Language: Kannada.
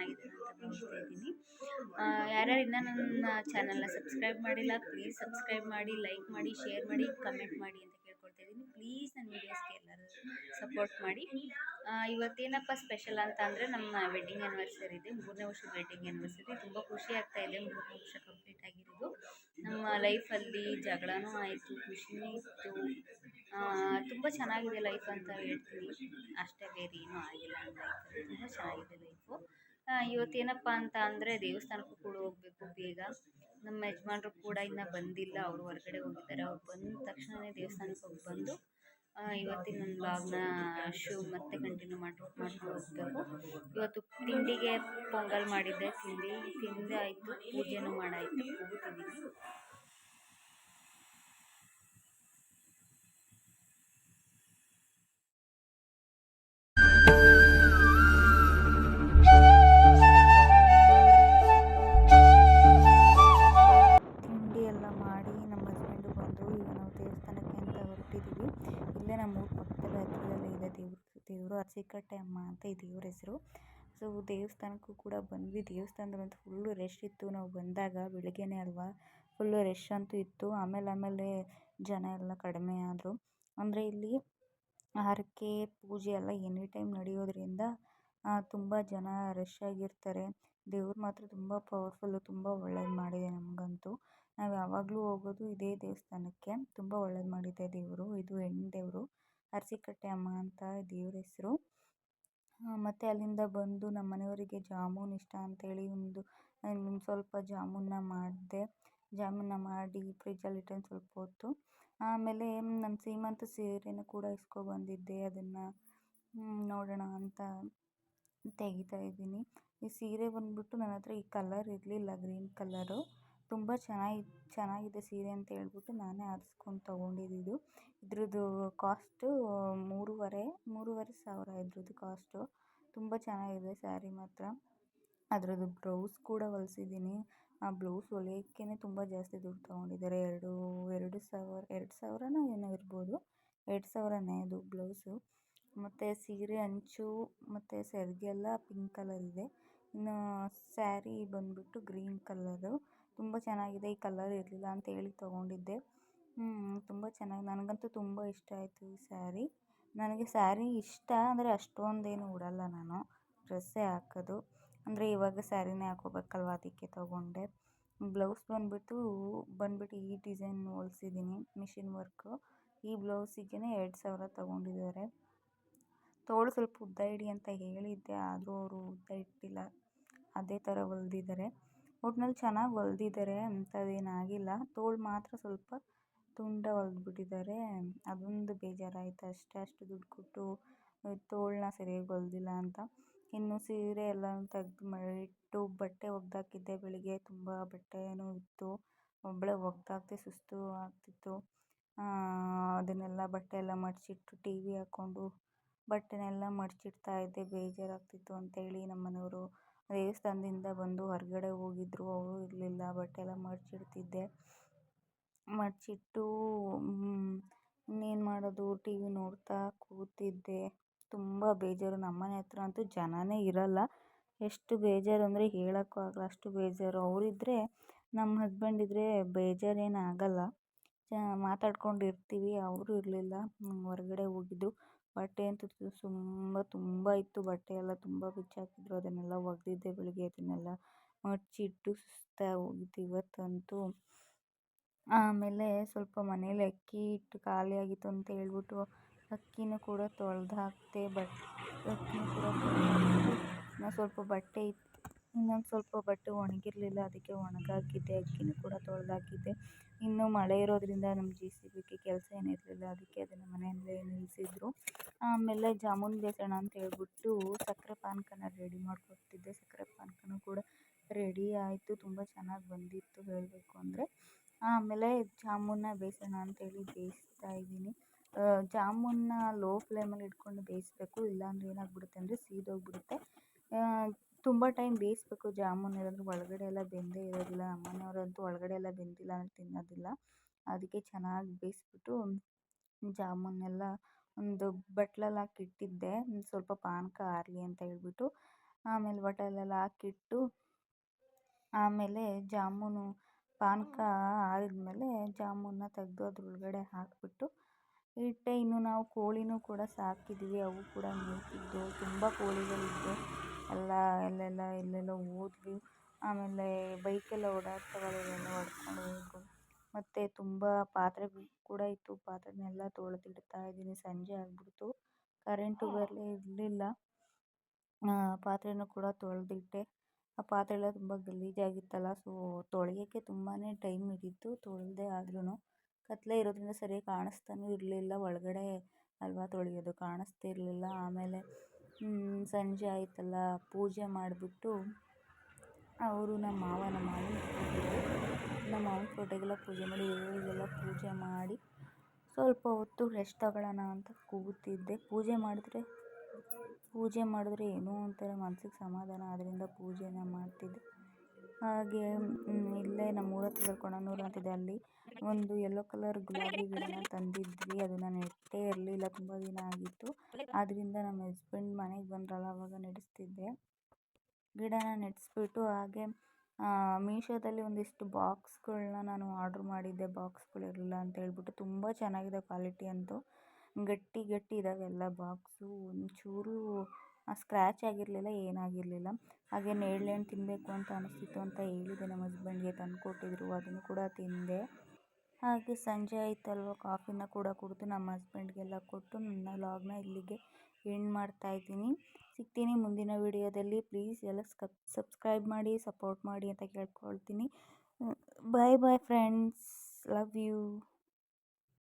ಚೆನ್ನಾಗಿದೆ ಅಂತ ಭಾವಿಸ್ತಾ ಇದ್ದೀನಿ. ಯಾರ್ಯಾರು ಇನ್ನೂ ನನ್ನ ಚಾನಲ್ನ ಸಬ್ಸ್ಕ್ರೈಬ್ ಮಾಡಿಲ್ಲ, ಪ್ಲೀಸ್ ಸಬ್ಸ್ಕ್ರೈಬ್ ಮಾಡಿ, ಲೈಕ್ ಮಾಡಿ, ಶೇರ್ ಮಾಡಿ, ಕಮೆಂಟ್ ಮಾಡಿ ಅಂತ ಕೇಳ್ಕೊಳ್ತಾ ಇದ್ದೀನಿ. ಪ್ಲೀಸ್ ನನ್ನ ವೀಡಿಯೋಸ್ಗೆ ಎಲ್ಲರೂ ಸಪೋರ್ಟ್ ಮಾಡಿ. ಇವತ್ತೇನಪ್ಪ ಸ್ಪೆಷಲ್ ಅಂತ ಅಂದರೆ ನಮ್ಮ ವೆಡ್ಡಿಂಗ್ ಆ್ಯನಿವರ್ಸರಿ ಇದೆ, 3ನೇ ವರ್ಷದ ವೆಡ್ಡಿಂಗ್ ಆ್ಯನಿವರ್ಸರಿ. ತುಂಬ ಖುಷಿ ಆಗ್ತಾ ಇದೆ, 3ನೇ ವರ್ಷ ಕಂಪ್ಲೀಟ್ ಆಗಿರೋದು. ನಮ್ಮ ಲೈಫಲ್ಲಿ ಜಗಳನೂ ಆಯಿತು, ಖುಷಿನೂ ಇತ್ತು. ತುಂಬ ಚೆನ್ನಾಗಿದೆ ಲೈಫ್ ಅಂತ ಹೇಳ್ತೀನಿ. ಅಷ್ಟೇ, ಬೇರೆ ಏನೂ ಆಗಿಲ್ಲ ನನ್ನ ಲೈಫಲ್ಲಿ. ತುಂಬ ಚೆನ್ನಾಗಿದೆ ಲೈಫು. ಇವತ್ತೇನಪ್ಪ ಅಂತ ಅಂದರೆ ದೇವಸ್ಥಾನಕ್ಕೂ ಕೂಡ ಹೋಗಬೇಕು ಬೇಗ. ನಮ್ಮ ಯಜಮಾನ್ರು ಕೂಡ ಇನ್ನೂ ಬಂದಿಲ್ಲ, ಅವರು ಹೊರಗಡೆ ಹೋಗಿದ್ದಾರೆ. ಅವ್ರು ಬಂದ ತಕ್ಷಣವೇ ದೇವಸ್ಥಾನಕ್ಕೆ ಹೋಗಿ ಬಂದು ಇವತ್ತಿನ ನನ್ನ ವ್ಲಾಗ್ನ ಮತ್ತೆ ಕಂಟಿನ್ಯೂ ಮಾಡ್ಕೊಂಡು ಹೋಗಬೇಕು. ಇವತ್ತು ತಿಂಡಿಗೆ ಪೊಂಗಲ್ ಮಾಡಿದ್ದೆ, ತಿಂದೆ ಆಯಿತು, ಪೂಜೆನೂ ಮಾಡಾಯಿತು, ಕೂತಿದ್ದೀನಿ. ತಿಂಡಿ ಎಲ್ಲ ಮಾಡಿ ನಮ್ಮ ಹಸ್ಬೆಂಡು ಬಂದು ಈಗ ನಾವು ದೇವಸ್ಥಾನಕ್ಕೆ ಅಂತ ಹೊರಟಿದ್ದೀವಿ. ಇಲ್ಲೇ ನಮ್ಮ ಊರ ಪಕ್ಕದಲ್ಲಿ ಹತ್ರದಲ್ಲೇ ಇದೆ ದೇವರು ಅರಸಿಕಟ್ಟೆ ಅಮ್ಮ ಅಂತ ಈ ದೇವ್ರ ಹೆಸರು. ಸೊ ದೇವಸ್ಥಾನಕ್ಕೂ ಕೂಡ ಬಂದ್ವಿ. ದೇವಸ್ಥಾನದಲ್ಲಂತೂ ಫುಲ್ಲು ರಶ್ ಇತ್ತು. ನಾವು ಬಂದಾಗ ಬೆಳಗ್ಗೆನೇ ಅಲ್ವಾ, ಫುಲ್ಲು ರಶ್ ಅಂತೂ ಇತ್ತು. ಆಮೇಲೆ ಜನ ಎಲ್ಲ ಕಡಿಮೆ ಆದರು. ಅಂದರೆ ಇಲ್ಲಿ ಹರಕೆ ಪೂಜೆ ಎಲ್ಲ ಎನಿ ಟೈಮ್ ನಡೆಯೋದ್ರಿಂದ ತುಂಬ ಜನ ರಶ್ ಆಗಿರ್ತಾರೆ. ದೇವ್ರು ಮಾತ್ರ ತುಂಬ ಪವರ್ಫುಲ್ಲು, ತುಂಬ ಒಳ್ಳೇದು ಮಾಡಿದೆ ನಮಗಂತೂ. ನಾವು ಯಾವಾಗಲೂ ಹೋಗೋದು ಇದೇ ದೇವಸ್ಥಾನಕ್ಕೆ. ತುಂಬ ಒಳ್ಳೇದು ಮಾಡಿದೆ ದೇವರು. ಇದು ಹೆಣ್ಣು ದೇವರು, ಅರಸಿಕಟ್ಟೆ ಅಮ್ಮ ಅಂತ ದೇವ್ರ ಹೆಸರು. ಮತ್ತು ಅಲ್ಲಿಂದ ಬಂದು ನಮ್ಮ ಮನೆಯವರಿಗೆ ಜಾಮೂನ್ ಇಷ್ಟ ಅಂತೇಳಿ ಒಂದು ಸ್ವಲ್ಪ ಜಾಮೂನ್ನ ಮಾಡಿ ಫ್ರಿಜ್ಜಲ್ಲಿಟ್ಟೊಂದು ಸ್ವಲ್ಪ ಹೊತ್ತು. ಆಮೇಲೆ ನನ್ನ ಸೀಮಂತ ಸೀರೆನ ಕೂಡ ಇಸ್ಕೊಬಂದಿದ್ದೆ, ಅದನ್ನು ನೋಡೋಣ ಅಂತ ತೆಗಿತಾ ಇದ್ದೀನಿ. ಈ ಸೀರೆ ಬಂದ್ಬಿಟ್ಟು ನನ್ನ ಹತ್ರ ಈ ಕಲರ್ ಇರಲಿಲ್ಲ, ಗ್ರೀನ್ ಕಲರು. ತುಂಬ ಚೆನ್ನಾಗಿದೆ ಸೀರೆ ಅಂತ ಹೇಳ್ಬಿಟ್ಟು ನಾನೇ ಆರಿಸ್ಕೊಂಡು ತೊಗೊಂಡಿದ್ದು. ಇದ್ರದ್ದು ಕಾಸ್ಟು 3,500 ಇದ್ರದ್ದು ಕಾಸ್ಟು. ತುಂಬ ಚೆನ್ನಾಗಿದೆ ಸ್ಯಾರಿ ಮಾತ್ರ. ಅದರದ್ದು ಬ್ಲೌಸ್ ಕೂಡ ಹೊಲಿಸಿದ್ದೀನಿ. ಆ ಬ್ಲೌಸ್ ಹೊಲಿಯೋಕ್ಕೇ ತುಂಬ ಜಾಸ್ತಿ ದುಡ್ಡು ತೊಗೊಂಡಿದ್ದಾರೆ. 2,000ನೋ ಏನೋ ಇರ್ಬೋದು, 2,000ನೇ ಅದು ಬ್ಲೌಸು. ಮತ್ತು ಸೀರೆ ಅಂಚು ಮತ್ತು ಸೆರಗೆ ಎಲ್ಲ ಪಿಂಕ್ ಕಲರ್ ಇದೆ. ಇನ್ನು ಸ್ಯಾರಿ ಬಂದ್ಬಿಟ್ಟು ಗ್ರೀನ್ ಕಲರು. ತುಂಬ ಚೆನ್ನಾಗಿದೆ. ಈ ಕಲರ್ ಇರಲಿಲ್ಲ ಅಂತ ಹೇಳಿ ತೊಗೊಂಡಿದ್ದೆ. ತುಂಬ ಚೆನ್ನಾಗಿ, ನನಗಂತೂ ತುಂಬ ಇಷ್ಟ ಆಯಿತು ಈ ಸ್ಯಾರಿ. ನನಗೆ ಸ್ಯಾರಿ ಇಷ್ಟ, ಅಂದರೆ ಅಷ್ಟೊಂದೇನು ಉಡಲ್ಲ ನಾನು, ಡ್ರೆಸ್ಸೇ ಹಾಕೋದು. ಅಂದರೆ ಇವಾಗ ಸ್ಯಾರಿನೇ ಹಾಕೋಬೇಕಲ್ವ, ಅದಕ್ಕೆ ತೊಗೊಂಡೆ. ಬ್ಲೌಸ್ ಬಂದ್ಬಿಟ್ಟು ಈ ಡಿಸೈನ್ ಹೊಲಿಸಿದ್ದೀನಿ, ಮಿಷಿನ್ ವರ್ಕು. ಈ ಬ್ಲೌಸಿಗೆ 2,000 ತೊಗೊಂಡಿದ್ದಾರೆ. ತೋಳು ಸ್ವಲ್ಪ ಉದ್ದ ಇಡಿ ಅಂತ ಹೇಳಿದ್ದೆ, ಆದರೂ ಅವರು ಉದ್ದ ಇಟ್ಟಿಲ್ಲ, ಅದೇ ಥರ ಹೊಲ್ದಿದ್ದಾರೆ. ಒಟ್ನಲ್ಲಿ ಚೆನ್ನಾಗಿ ಹೊಲ್ದಿದ್ದಾರೆ, ಅಂಥದ್ದೇನಾಗಿಲ್ಲ. ತೋಳು ಮಾತ್ರ ಸ್ವಲ್ಪ ತುಂಡ ಹೊಲ್ದ್ಬಿಟ್ಟಿದ್ದಾರೆ. ಅದೊಂದು ಬೇಜಾರಾಯಿತು ಅಷ್ಟೇ. ಅಷ್ಟು ದುಡ್ಡು ಕೊಟ್ಟು ತೋಳನ್ನ ಸರಿಯಾಗಿ ಹೊಲ್ದಿಲ್ಲ ಅಂತ. ಇನ್ನು ಸೀರೆ ಎಲ್ಲ ತೆಗ್ದು ಮಾಡಿಟ್ಟು ಬಟ್ಟೆ ಒಗ್ದಾಕಿದ್ದೆ. ಬೆಳಿಗ್ಗೆ ತುಂಬ ಬಟ್ಟೆನೂ ಇತ್ತು, ಒಬ್ಬಳೇ ಒಗ್ದಾಕ್ದೆ, ಸುಸ್ತು ಆಗ್ತಿತ್ತು. ಅದನ್ನೆಲ್ಲ ಬಟ್ಟೆ ಎಲ್ಲ ಮಡಚಿಟ್ಟು ಟಿ ವಿ ಹಾಕ್ಕೊಂಡು ಬಟ್ಟೆನೆಲ್ಲ ಮಡಚಿಡ್ತಾ ಇದ್ದೆ. ಬೇಜಾರಾಗ್ತಿತ್ತು ಅಂತೇಳಿ ನಮ್ಮ ಮನೆಯವರು ದೇವಸ್ಥಾನದಿಂದ ಬಂದು ಹೊರಗಡೆ ಹೋಗಿದ್ರು, ಅವರು ಇರಲಿಲ್ಲ. ಬಟ್ಟೆ ಎಲ್ಲ ಮಡಚಿಡ್ತಿದ್ದೆ. ಮಡಚಿಟ್ಟು ಇನ್ನೇನು ಮಾಡೋದು, ಟಿ ವಿ ನೋಡ್ತಾ ಕೂತಿದ್ದೆ. ತುಂಬ ಬೇಜಾರು. ನಮ್ಮನೆ ಹತ್ರ ಅಂತೂ ಜನನೇ ಇರಲ್ಲ. ಎಷ್ಟು ಬೇಜಾರು ಅಂದರೆ ಹೇಳೋಕ್ಕೂ ಆಗಲ್ಲ, ಅಷ್ಟು ಬೇಜಾರು. ಅವರಿದ್ದರೆ, ನಮ್ಮ ಹಸ್ಬೆಂಡ್ ಇದ್ದರೆ ಬೇಜಾರೇನು ಆಗಲ್ಲ, ಮಾತಾಡ್ಕೊಂಡು ಇರ್ತೀವಿ. ಅವರು ಇರಲಿಲ್ಲ, ಹೊರಗಡೆ ಹೋಗಿದ್ದು. ಬಟ್ಟೆ ಅಂತೂ ತುಂಬ ಇತ್ತು. ಬಟ್ಟೆ ಎಲ್ಲ ತುಂಬ ಬಿಚ್ಚಾಕಿದ್ರು, ಅದನ್ನೆಲ್ಲ ಒಗೆದಿದ್ದೆ ಬೆಳಿಗ್ಗೆ. ಅದನ್ನೆಲ್ಲ ಮಡಚಿಟ್ಟು ಸುಸ್ತಾಗಿ ಹೋಗಿತ್ತು ಇವತ್ತಂತೂ. ಆಮೇಲೆ ಸ್ವಲ್ಪ ಮನೇಲಿ ಅಕ್ಕಿ ಹಿಟ್ಟು ಖಾಲಿ ಆಗಿತ್ತು ಅಂತ ಹೇಳ್ಬಿಟ್ಟು ಅಕ್ಕಿನೂ ಕೂಡ ತೊಳೆದು ಹಾಕಿದೆ. ಅಕ್ಕಿನೂ ಕೂಡ ಇನ್ನೊಂದು ಸ್ವಲ್ಪ ಬಟ್ಟೆ ಇತ್ತು, ಇನ್ನೊಂದು ಸ್ವಲ್ಪ ಬಟ್ಟೆ ಒಣಗಿರಲಿಲ್ಲ, ಅದಕ್ಕೆ ಒಣಗಾಕಿದ್ದೆ. ಅಕ್ಕಿನೂ ಕೂಡ ತೊಳೆದಾಕಿದ್ದೆ. ಇನ್ನು ಮಳೆ ಇರೋದ್ರಿಂದ ನಮ್ಮ JCBಗೆ ಕೆಲಸ ಏನಿರಲಿಲ್ಲ, ಅದಕ್ಕೆ ಅದನ್ನು ಮನೆಯಲ್ಲೇ ನಿಲ್ಲಿಸಿದ್ರು. ಆಮೇಲೆ ಜಾಮೂನ್ ಬೇಯಿಸೋಣ ಅಂತ ಹೇಳ್ಬಿಟ್ಟು ಸಕ್ಕರೆ ಪಾನಕನ ರೆಡಿ ಮಾಡಿಕೊಡ್ತಿದ್ದೆ. ಸಕ್ಕರೆ ಪಾನಕನೂ ಕೂಡ ರೆಡಿ ಆಯಿತು, ತುಂಬ ಚೆನ್ನಾಗಿ ಬಂದಿತ್ತು ಹೇಳಬೇಕು ಅಂದರೆ. ಆಮೇಲೆ ಜಾಮೂನ್ನ ಬೇಯಿಸೋಣ ಅಂತೇಳಿ ಬೇಯಿಸ್ತಾ ಇದ್ದೀನಿ. ಜಾಮೂನ್ನ ಲೋ ಫ್ಲೇಮಲ್ಲಿ ಇಟ್ಕೊಂಡು ಬೇಯಿಸಬೇಕು, ಇಲ್ಲಾಂದರೆ ಏನಾಗ್ಬಿಡುತ್ತೆ ಅಂದರೆ ಸೀದೋಗ್ಬಿಡುತ್ತೆ. ತುಂಬ ಟೈಮ್ ಬೇಯಿಸಬೇಕು ಜಾಮೂನ್, ಇಲ್ಲಾಂದರೆ ಒಳಗಡೆ ಎಲ್ಲ ಬೆಂದೇ ಇರೋದಿಲ್ಲ. ನಮ್ಮ ಮನೆಯವರಂತೂ ಒಳಗಡೆ ಎಲ್ಲ ಬೆಂದಿಲ್ಲ ಅಂದರೆ ತಿನ್ನೋದಿಲ್ಲ. ಅದಕ್ಕೆ ಚೆನ್ನಾಗಿ ಬೇಯಿಸ್ಬಿಟ್ಟು ಜಾಮೂನೆಲ್ಲ ಒಂದು ಬಟ್ಲಲ್ಲಿ ಹಾಕಿ ಇಟ್ಟಿದ್ದೆ, ಸ್ವಲ್ಪ ಪಾನಕ ಆರಲಿ ಅಂತ ಹೇಳ್ಬಿಟ್ಟು. ಆಮೇಲೆ ಬಟ್ಟಲೆಲ್ಲ ಹಾಕಿಟ್ಟು ಆಮೇಲೆ ಜಾಮೂನು ಪಾನಕ ಆರಿದ್ಮೇಲೆ ಜಾಮೂನ ತೆಗೆದು ಅದ್ರೊಳಗಡೆ ಹಾಕಿಬಿಟ್ಟು ಇಟ್ಟೆ. ಇನ್ನು ನಾವು ಕೋಳಿನೂ ಕೂಡ ಸಾಕಿದ್ವಿ, ಅವು ಕೂಡ ಮೇಯ್ತಿದ್ವು. ತುಂಬ ಕೋಳಿಗಳಿದ್ವು, ಎಲ್ಲ ಎಲ್ಲೆಲ್ಲೋ ಹೋದ್ವಿ. ಆಮೇಲೆ ಬೈಕೆಲ್ಲ ಓಡಾಡ್ತಾವಲ್ಲ, ಅಲ್ಲೆಲ್ಲ ಹೊಡ್ಕೊಂಡು ಹೋದ್ವು. ಮತ್ತು ತುಂಬ ಪಾತ್ರೆ ಕೂಡ ಇತ್ತು, ಪಾತ್ರೆನೆಲ್ಲ ತೊಳೆದಿಡ್ತಾ ಇದ್ದೀನಿ. ಸಂಜೆ ಆಗಿಬಿಡ್ತು, ಕರೆಂಟು ಬೇರೆ ಇರಲಿಲ್ಲ. ಪಾತ್ರೆನೂ ಕೂಡ ತೊಳೆದಿಟ್ಟೆ. ಆ ಪಾತ್ರೆ ಎಲ್ಲ ತುಂಬ ಗಲೀಜಾಗಿತ್ತಲ್ಲ, ಸೊ ತೊಳೆಯೋಕ್ಕೆ ತುಂಬಾ ಟೈಮ್ ಹಿಡಿತು. ತೊಳೆದೆ ಆದ್ರೂ ಕತ್ತಲೆ ಇರೋದ್ರಿಂದ ಸರಿಯಾಗಿ ಕಾಣಿಸ್ತಾನೂ ಇರಲಿಲ್ಲ, ಒಳಗಡೆ ಅಲ್ವಾ ತೊಳೆಯೋದು, ಕಾಣಿಸ್ತಾ ಇರಲಿಲ್ಲ. ಆಮೇಲೆ ಸಂಜೆ ಆಯಿತಲ್ಲ, ಪೂಜೆ ಮಾಡಿಬಿಟ್ಟು ಅವರು ನಮ್ಮ ಮಾವನ ಫೋಟೋಗೆಲ್ಲ ಪೂಜೆ ಮಾಡಿ, ದೇವರಿಗೆಲ್ಲ ಪೂಜೆ ಮಾಡಿ ಸ್ವಲ್ಪ ಹೊತ್ತು ರೆಸ್ಟ್ ತಗೊಳ್ಳೋಣ ಅಂತ ಕೂತಿದ್ದೆ. ಪೂಜೆ ಮಾಡಿದ್ರೆ ಏನೋ ಒಂಥರ ಮನಸ್ಸಿಗೆ ಸಮಾಧಾನ, ಅದರಿಂದ ಪೂಜೆನ ಮಾಡ್ತಿದ್ದೆ. ಹಾಗೆ ಇಲ್ಲೇ ನಮ್ಮೂರ ಹತ್ರ ಕೊಣನೂರು ಅಂತಿದೆ, ಅಲ್ಲಿ ಒಂದು ಯೆಲ್ಲೋ ಕಲರ್ ಗುಲಾಬಿ ಗಿಡನ ತಂದಿದ್ವಿ. ಅದನ್ನು ನೆಟ್ಟೇ ಇರಲಿಲ್ಲ, ತುಂಬ ದಿನ ಆಗಿತ್ತು. ಆದ್ದರಿಂದ ನಮ್ಮ ಹಸ್ಬೆಂಡ್ ಮನೆಗೆ ಬಂದ್ರಲ್ಲ, ಆವಾಗ ನೆಡೆಸ್ತಿದ್ದೆ. ಗಿಡನ ನೆಡೆಸ್ಬಿಟ್ಟು ಹಾಗೆ ಮೀಶೋದಲ್ಲಿ ಒಂದಿಷ್ಟು ಬಾಕ್ಸ್ಗಳನ್ನ ನಾನು ಆರ್ಡ್ರ್ ಮಾಡಿದ್ದೆ. ಬಾಕ್ಸ್ಗಳಿರಲಿಲ್ಲ ಅಂತ ಹೇಳ್ಬಿಟ್ಟು. ತುಂಬ ಚೆನ್ನಾಗಿದೆ ಕ್ವಾಲಿಟಿ ಅಂತೂ, ಗಟ್ಟಿ ಇದ್ದಾವೆ ಎಲ್ಲ ಬಾಕ್ಸು. ಒಂಚೂರು ಸ್ಕ್ರ್ಯಾಚ್ ಆಗಿರಲಿಲ್ಲ, ಏನಾಗಿರಲಿಲ್ಲ. ಹಾಗೆ ನೇರಳೆಹಣ್ಣು ತಿನ್ನಬೇಕು ಅಂತ ಅನಿಸ್ತಿತ್ತು ಅಂತ ಹೇಳಿದೆ ನಮ್ಮ ಹಸ್ಬೆಂಡ್ಗೆ, ತಂದುಕೊಟ್ಟಿದ್ರು, ಅದನ್ನು ಕೂಡ ತಿಂದೆ. ಹಾಗೆ ಸಂಜೆ ಆಯ್ತಲ್ವ, ಕಾಫಿನ ಕೂಡ ಕುಡಿದು ನಮ್ಮ ಹಸ್ಬೆಂಡ್ಗೆಲ್ಲ ಕೊಟ್ಟು ನನ್ನ ವ್ಲಾಗ್ನ ಇಲ್ಲಿಗೆ ಎಂಡ್ ಮಾಡ್ತಾಯಿದ್ದೀನಿ. ಸಿಗ್ತೀನಿ ಮುಂದಿನ ವಿಡಿಯೋದಲ್ಲಿ. ಪ್ಲೀಸ್ ಎಲ್ಲ ಸಬ್ಸ್ಕ್ರೈಬ್ ಮಾಡಿ, ಸಪೋರ್ಟ್ ಮಾಡಿ ಅಂತ ಕೇಳ್ಕೊಳ್ತೀನಿ. ಬಾಯ್ ಬಾಯ್ ಫ್ರೆಂಡ್ಸ್, ಲವ್ ಯು.